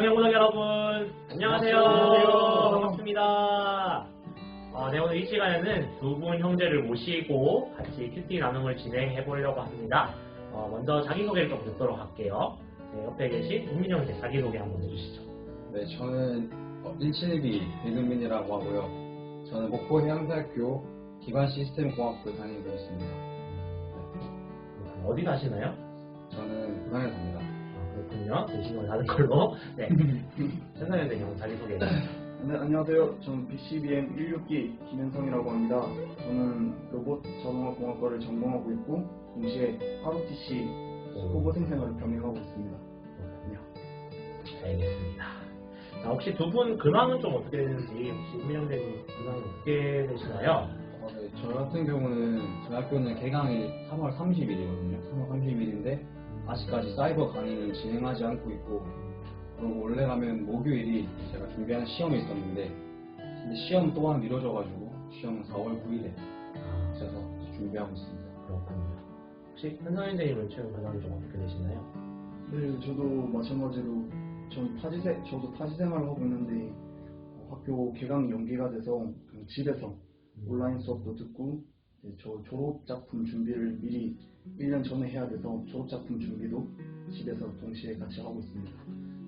상영구독 여러분 안녕하세요. 반갑습니다. 네, 오늘 이 시간에는 두 분 형제를 모시고 같이 큐티 나눔을 진행해 보려고 합니다. 먼저 자기소개를 좀 듣도록 할게요. 네, 옆에 계신 은민 형제 자기소개 한번 해주시죠. 네, 저는 172 배금민이라고 하고요. 저는 목포해양대학교 기반시스템공학부 다니고 있습니다. 어디 사시나요? 저는 부산에 삽니다. 그렇군요. 대신을 하는 걸로. 네. 현상현대 형 자기소개. 네, 안녕하세요. 저는 BCBM 162 김현성이라고 합니다. 저는 로봇 자동화공학과를 전공하고 있고 동시에 ROTC 후보생 생활을 병행하고 있습니다. 알겠습니다. 자, 혹시 두 분 근황은 좀 어떻게 되는지 혹시 은민 형제님 근황은 어떻게 되시나요? 네, 저 같은 경우는 저희 학교는 개강이 3월 30일이거든요. 3월 30일인데 아직까지 사이버 강의는 진행하지 않고 있고, 그리고 원래 가면 목요일이 제가 준비하는 시험이 있었는데 근데 시험 또한 미뤄져가지고 시험은 4월 9일에 있어서 준비하고 있습니다. 그렇군요. 혹시 현상현대님은 최근 근황이 좀 어떻게 되시나요? 네, 저도 마찬가지로 저도 타지 생활을 하고 있는데 학교 개강이 연기가 돼서 그냥 집에서 온라인 수업도 듣고 저 졸업작품 준비를 미리 1년 전에 해야 돼서 졸업작품 준비도 집에서 동시에 같이 하고 있습니다.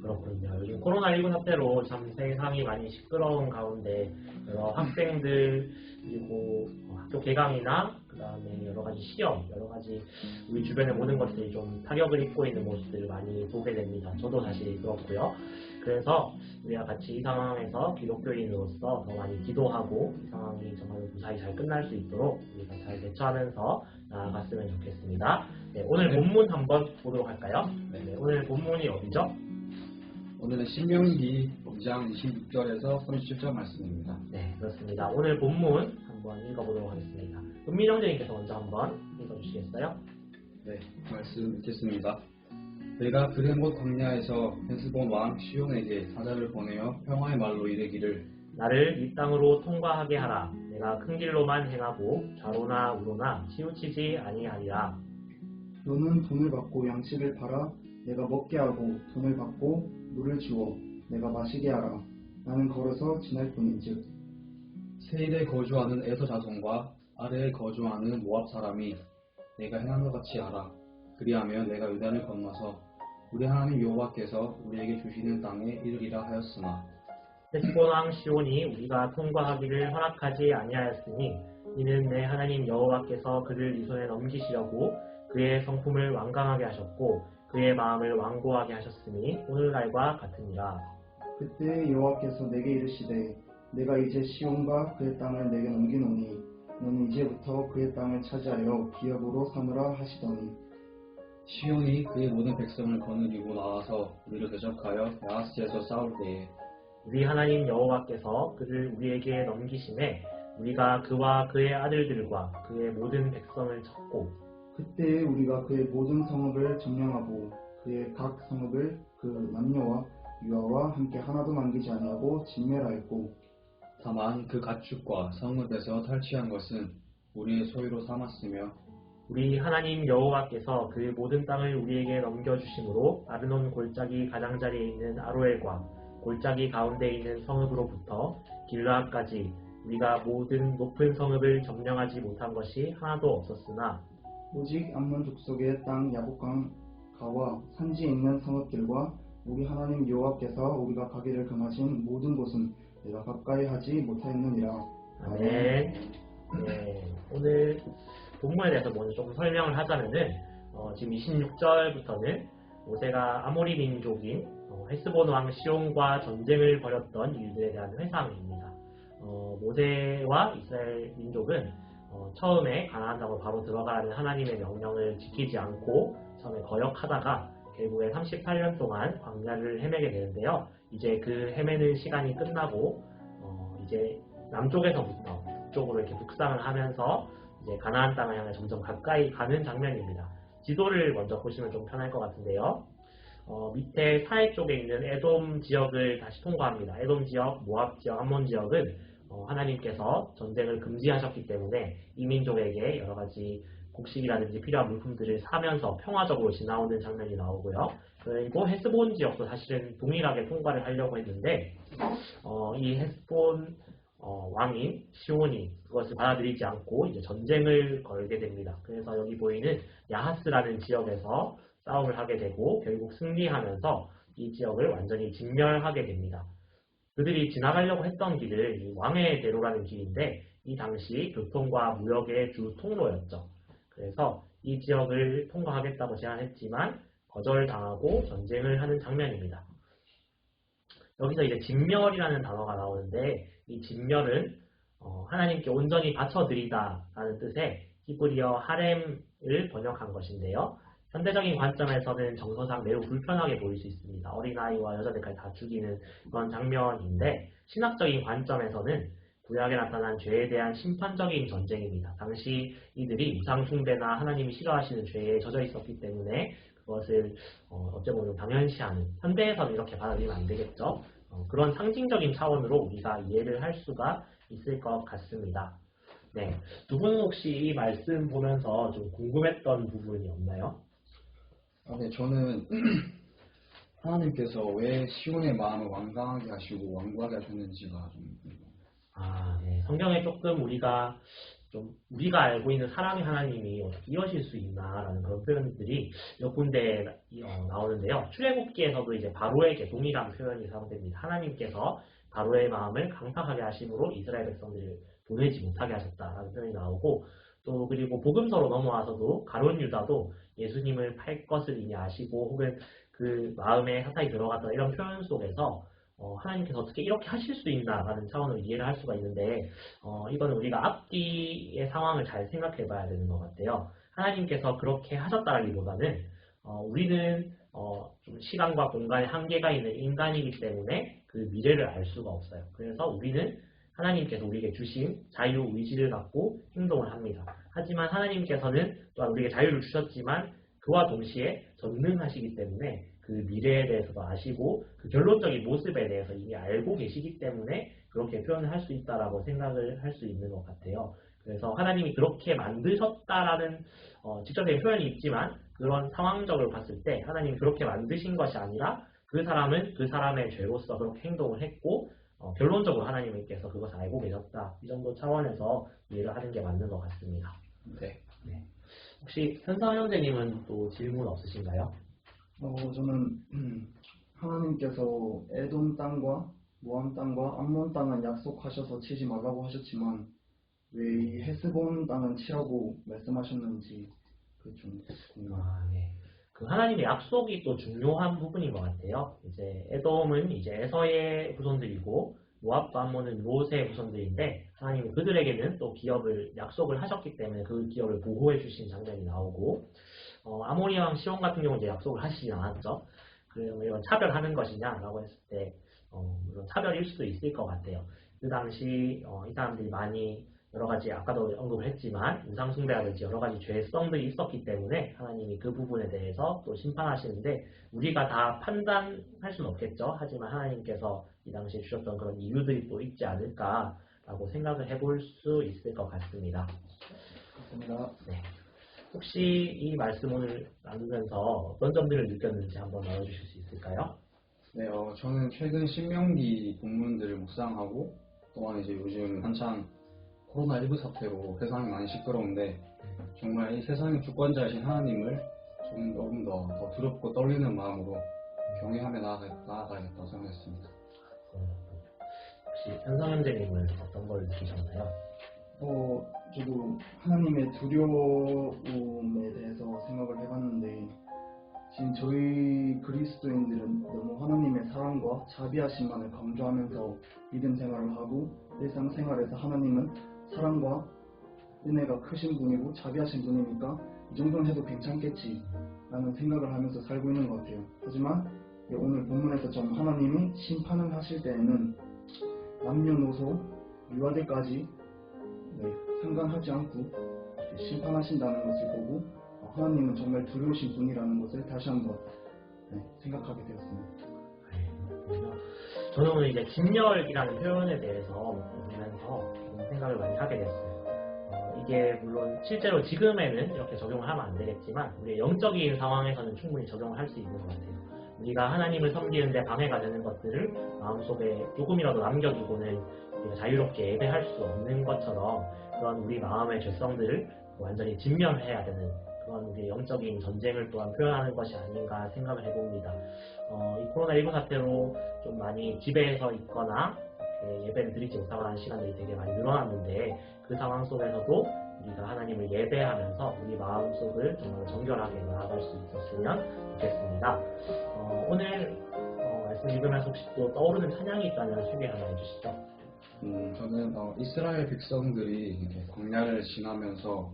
그렇군요. 요즘 코로나19 사태로 참 세상이 많이 시끄러운 가운데 여러 학생들 그리고 학교 개강이나 그 다음에 여러 가지 시험, 여러 가지 우리 주변의 모든 것들이 좀 타격을 입고 있는 모습들을 많이 보게 됩니다. 저도 사실 그렇고요. 그래서 우리가 같이 이 상황에서 기독교인으로서 더 많이 기도하고 이 상황이 정말 무사히 잘 끝날 수 있도록 우리가 잘 대처하면서 나아갔으면 좋겠습니다. 네, 오늘 본문 한번 보도록 할까요? 네, 오늘 본문이 어디죠? 오늘은 신명기 2장 26절에서 37절 말씀입니다. 네, 그렇습니다. 오늘 본문 한번 읽어보도록 하겠습니다. 은민 형제님께서 먼저 한번 읽어주시겠어요? 네, 말씀 읽겠습니다. 내가 그레못 광야에서 헤스본 왕 시온에게 사자를 보내어 평화의 말로 이르기를 나를 이 땅으로 통과하게 하라. 내가 큰 길로만 행하고 좌로나 우로나 치우치지 아니하리라. 너는 돈을 받고 양식을 팔아 내가 먹게 하고 돈을 받고 물을 주어 내가 마시게 하라. 나는 걸어서 지날 뿐인즉 세일에 거주하는 에서 자손과 아래에 거주하는 모압 사람이 내가 행한 것 같이 하라. 그리하면 내가 요단을 건너서 우리 하나님 여호와께서 우리에게 주시는 땅에 이르리라 하였으나 헤스본 왕 시온이 우리가 통과하기를 허락하지 아니하였으니 이는 내 하나님 여호와께서 그를 네 손에 넘기시려고 그의 성품을 완강하게 하셨고 그의 마음을 완고하게 하셨으니 오늘날과 같으니라. 그때 여호와께서 내게 이르시되 내가 이제 시온과 그의 땅을 내게 넘기노니 너는 이제부터 그의 땅을 차지하여 기업으로 삼으라 하시더니 시온이 그의 모든 백성을 거느리고 나와서 우리를 대적하여 야하스에서 싸울 때에 우리 하나님 여호와께서 그를 우리에게 넘기심에 우리가 그와 그의 아들들과 그의 모든 백성을 쳤고 그때 우리가 그의 모든 성읍을 점령하고 그의 각 성읍을 그 남녀와 유아와 함께 하나도 남기지 아니하고 진멸하였고 다만 그 가축과 성읍에서 탈취한 것은 우리의 소유로 삼았으며 우리 하나님 여호와께서 그 모든 땅을 우리에게 넘겨주심으로 아르논 골짜기 가장자리에 있는 아로엘과 골짜기 가운데 있는 성읍으로부터 길르앗까지 우리가 모든 높은 성읍을 점령하지 못한 것이 하나도 없었으나 오직 암몬 족속의 땅 야복강 가와 산지에 있는 성읍들과 우리 하나님 여호와께서 우리가 가기를 금하신 모든 곳은 내가 가까이 하지 못하였느니라. 아멘. 네, 오늘 본문에 대해서 먼저 조금 설명을 하자면은 지금 26절부터는 모세가 아모리 민족인 헤스본 왕 시온과 전쟁을 벌였던 일들에 대한 회상입니다. 모세와 이스라엘 민족은 처음에 가나안 땅으로 바로 들어가라는 하나님의 명령을 지키지 않고 처음에 거역하다가 결국에 38년 동안 광야를 헤매게 되는데요. 이제 그 헤매는 시간이 끝나고 이제 남쪽에서부터 북쪽으로 이렇게 북상을 하면서 이제 가나안 땅을 향해 점점 가까이 가는 장면입니다. 지도를 먼저 보시면 좀 편할 것 같은데요. 밑에 사해 쪽에 있는 에돔 지역을 다시 통과합니다. 에돔 지역, 모압 지역, 암몬 지역은 하나님께서 전쟁을 금지하셨기 때문에 이 민족에게 여러 가지 곡식이라든지 필요한 물품들을 사면서 평화적으로 지나오는 장면이 나오고요. 그리고 헤스본 지역도 사실은 동일하게 통과를 하려고 했는데 이 헤스본 왕인 시온이 그것을 받아들이지 않고 이제 전쟁을 걸게 됩니다. 그래서 여기 보이는 야하스라는 지역에서 싸움을 하게 되고 결국 승리하면서 이 지역을 완전히 진멸하게 됩니다. 그들이 지나가려고 했던 길은 이 왕의 대로라는 길인데 이 당시 교통과 무역의 주 통로였죠. 그래서 이 지역을 통과하겠다고 제안했지만 거절당하고 전쟁을 하는 장면입니다. 여기서 이제 진멸이라는 단어가 나오는데 이 진멸은 하나님께 온전히 바쳐드리다 라는 뜻의 히브리어 하렘을 번역한 것인데요. 현대적인 관점에서는 정서상 매우 불편하게 보일 수 있습니다. 어린아이와 여자들까지 다 죽이는 그런 장면인데 신학적인 관점에서는 구약에 나타난 죄에 대한 심판적인 전쟁입니다. 당시 이들이 우상 숭배나 하나님이 싫어하시는 죄에 젖어 있었기 때문에 그것을 어찌 보면 당연시하는, 현대에서는 이렇게 받아들이면 안 되겠죠. 그런 상징적인 차원으로 우리가 이해를 할 수가 있을 것 같습니다. 네, 두 분 혹시 이 말씀 보면서 좀 궁금했던 부분이 없나요? 네, 저는 하나님께서 왜 시온의 마음을 완강하게 하시고 완고하게 하셨는지가 좀 궁금해요. 네. 성경에 조금 우리가 알고 있는 사랑의 하나님이 어떻게 이어질 수 있나라는 그런 표현들이 몇 군데 나오는데요. 출애굽기에서도 이제 바로에게 동일한 표현이 사용됩니다. 하나님께서 바로의 마음을 강팍하게 하심으로 이스라엘 백성들을 보내지 못하게 하셨다라는 표현이 나오고 또 그리고 복음서로 넘어와서도 가룟 유다도 예수님을 팔 것을 이미 아시고 혹은 그 마음에 사탄이 들어갔다 이런 표현 속에서 하나님께서 어떻게 이렇게 하실 수 있나라는 차원으로 이해를 할 수가 있는데 이거는 우리가 앞뒤의 상황을 잘 생각해 봐야 되는 것 같아요. 하나님께서 그렇게 하셨다라기보다는 우리는 좀 시간과 공간의 한계가 있는 인간이기 때문에 그 미래를 알 수가 없어요. 그래서 우리는 하나님께서 우리에게 주신 자유의지를 갖고 행동을 합니다. 하지만 하나님께서는 또한 우리에게 자유를 주셨지만 그와 동시에 전능하시기 때문에 그 미래에 대해서도 아시고 그 결론적인 모습에 대해서 이미 알고 계시기 때문에 그렇게 표현을 할 수 있다라고 생각을 할 수 있는 것 같아요. 그래서 하나님이 그렇게 만드셨다라는 직접적인 표현이 있지만 그런 상황적으로 봤을 때 하나님이 그렇게 만드신 것이 아니라 그 사람은 그 사람의 죄로서 그렇게 행동을 했고 결론적으로 하나님께서 그것을 알고 계셨다. 이 정도 차원에서 이해를 하는 게 맞는 것 같습니다. 네. 혹시 현상 형제님은 또 질문 없으신가요? 저는 하나님께서 에돔 땅과 모함 땅과 암몬 땅은 약속하셔서 치지 말라고 하셨지만 왜 이 헤스본 땅은 치라고 말씀하셨는지 그게 좀 궁금해요. 네. 그 하나님의 약속이 또 중요한 부분인 것 같아요. 이제 에돔은 이제 에서의 후손들이고 모압과 암몬은 롯의 후손들인데 하나님이 그들에게는 또 약속을 하셨기 때문에 그 기업을 보호해 주신 장면이 나오고 아모리 왕 시온 같은 경우는 이제 약속을 하시지 않았죠. 그러면 이런 차별하는 것이냐라고 했을 때 물론 차별일 수도 있을 것 같아요. 그 당시 이 사람들이 많이 여러 가지 아까도 언급을 했지만 우상숭배라든지 여러 가지 죄성들이 있었기 때문에 하나님이 그 부분에 대해서 또 심판하시는데 우리가 다 판단할 수는 없겠죠. 하지만 하나님께서 이 당시에 주셨던 그런 이유들이 또 있지 않을까라고 생각을 해볼 수 있을 것 같습니다. 감사합니다. 네. 혹시 이 말씀 오늘 나누면서 어떤 점들을 느꼈는지 한번 나눠주실 수 있을까요? 네, 저는 최근 신명기 본문들을 묵상하고 또한 이제 요즘 한창 코로나19 사태로 세상이 많이 시끄러운데 정말 이 세상의 주권자이신 하나님을 조금 더 두렵고 떨리는 마음으로 경외하며 나아가야겠다고 생각했습니다. 혹시 현성 형제님은 어떤 걸 느끼셨나요? 저도 하나님의 두려움에 대해서 생각을 해봤는데 지금 저희 그리스도인들은 너무 하나님의 사랑과 자비하심만을 강조하면서 믿음 생활을 하고 일상 생활에서 하나님은 사랑과 은혜가 크신 분이고 자비하신 분이니까 이 정도는 해도 괜찮겠지 라는 생각을 하면서 살고 있는 것 같아요. 하지만 오늘 본문에서 좀 하나님이 심판을 하실 때에는 남녀노소 유아들까지 상관하지 않고 심판하신다는 것을 보고 하나님은 정말 두려우신 분이라는 것을 다시 한번 생각하게 되었습니다. 저는 오늘 이제 진멸이라는 표현에 대해서 보면서 생각을 많이 하게 됐어요. 이게 물론 실제로 지금에는 이렇게 적용을 하면 안 되겠지만 우리의 영적인 상황에서는 충분히 적용을 할 수 있는 것 같아요. 우리가 하나님을 섬기는데 방해가 되는 것들을 마음속에 조금이라도 남겨두고는 우리가 자유롭게 예배할 수 없는 것처럼 그런 우리 마음의 죄성들을 완전히 진멸해야 되는 그런 우리의 영적인 전쟁을 또한 표현하는 것이 아닌가 생각을 해봅니다. 이 코로나19 사태로 좀 많이 집에서 있거나 예배를 드리지 못하고 하는 시간들이 되게 많이 늘어났는데 그 상황 속에서도 우리가 하나님을 예배하면서 우리 마음속을 정말 정결하게 나아갈 수 있었으면 좋겠습니다. 오늘 말씀 읽으면서 혹시 또 떠오르는 찬양이 있다면 소개 하나 해주시죠. 저는 이스라엘 백성들이 이렇게 광야를 지나면서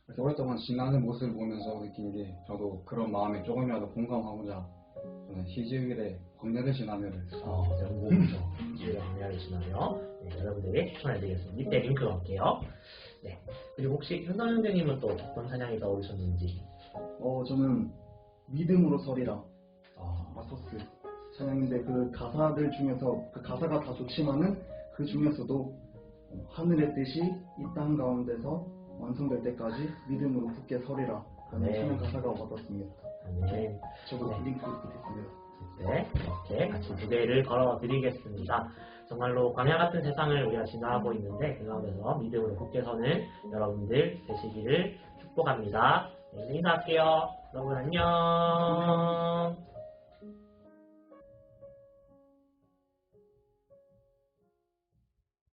그래서 오랫동안 지나는 모습을 보면서 느낀 게 저도 그런 마음에 조금이라도 공감하고자 저는 히즈길의 광야를 지나면을 명곡이죠. 이스라엘 광야를 지나며 여러분들에게 추천해드리겠습니다. 밑에 링크 넣을게요. 네. 그리고 혹시 현상 형제님은 또 어떤 찬양이 떠오르셨는지? 저는 믿음으로 서리라 아서스 찬양인데 그 가사들 중에서 그 가사가 다 좋지만은 그 중에서도 하늘의 뜻이 이 땅 가운데서 완성될 때까지 믿음으로 굳게 서리라 하는 네. 찬양 가사가 와닿습니다. 네. 저도 네. 링크 붙였습니다. 네, 이렇게 같이 두 개를 걸어드리겠습니다. 정말로 광야 같은 세상을 우리가 지나가고 있는데 그 가운데서 믿음으로 굳게 서는 여러분들 되시기를 축복합니다. 네, 인사할게요. 여러분 안녕.